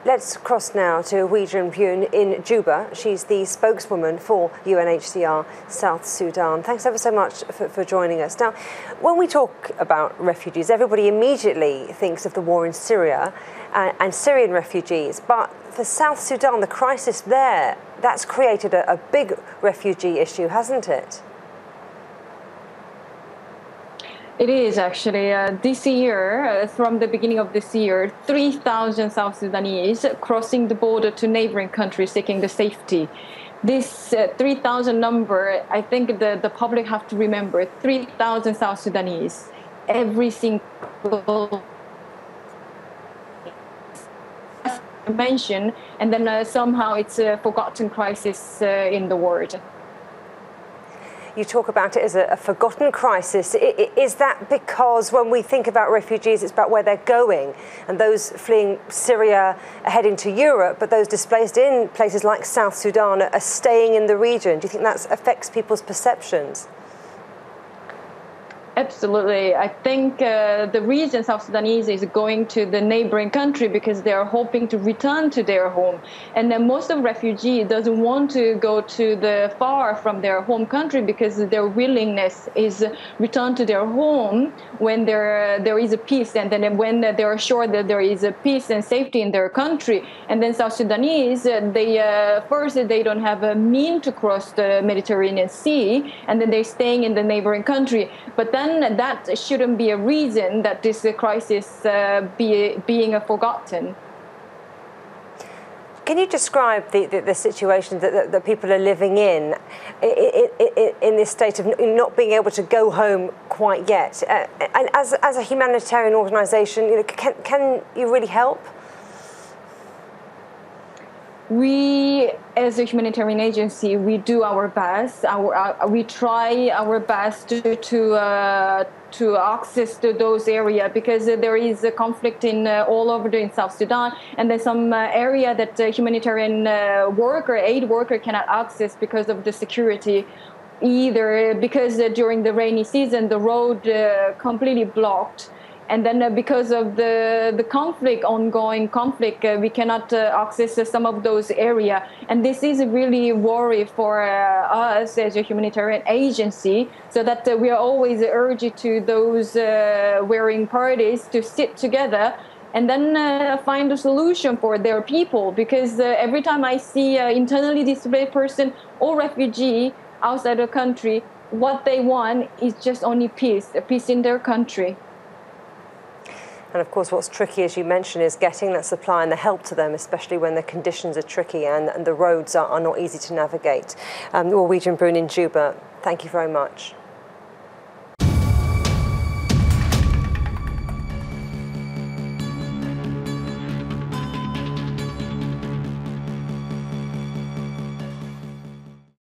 Let's cross now to Huijun Bun in Juba. She's the spokeswoman for UNHCR South Sudan. Thanks ever so much for joining us. Now, when we talk about refugees, everybody immediately thinks of the war in Syria and Syrian refugees. But for South Sudan, the crisis there, that's created a big refugee issue, hasn't it? It is actually. This year, from the beginning of this year, 3,000 South Sudanese crossing the border to neighboring countries seeking the safety. This 3,000 number, I think the public have to remember, 3,000 South Sudanese, every single mention, and then somehow it's a forgotten crisis in the world. You talk about it as a forgotten crisis. Is that because when we think about refugees, it's about where they're going, and those fleeing Syria are heading to Europe, but those displaced in places like South Sudan are staying in the region? Do you think that affects people's perceptions? Absolutely. I think the reason South Sudanese is going to the neighboring country because they are hoping to return to their home. And then most of refugees doesn't want to go to the far from their home country because their willingness is return to their home when there is a peace, and then when they are sure that there is a peace and safety in their country. And then South Sudanese, first they don't have a mean to cross the Mediterranean Sea, and then they're staying in the neighboring country. But then that shouldn't be a reason that this crisis being forgotten. Can you describe the situation that people are living in this state of not being able to go home quite yet? And as a humanitarian organisation, can you really help? We, as a humanitarian agency, we do our best. We try our best to access to those areas because there is a conflict in all over in South Sudan, and there's some area that humanitarian aid worker cannot access because of the security. Either because during the rainy season the road completely blocked. And then because of the ongoing conflict, we cannot access some of those areas. And this is really a worry for us as a humanitarian agency, so that we are always urging to those warring parties to sit together and then find a solution for their people. Because every time I see an internally displaced person or refugee outside the country, what they want is just only peace, a peace in their country. And of course, what's tricky, as you mentioned, is getting that supply and the help to them, especially when the conditions are tricky and the roads are not easy to navigate. Huijun Bun in Juba, thank you very much.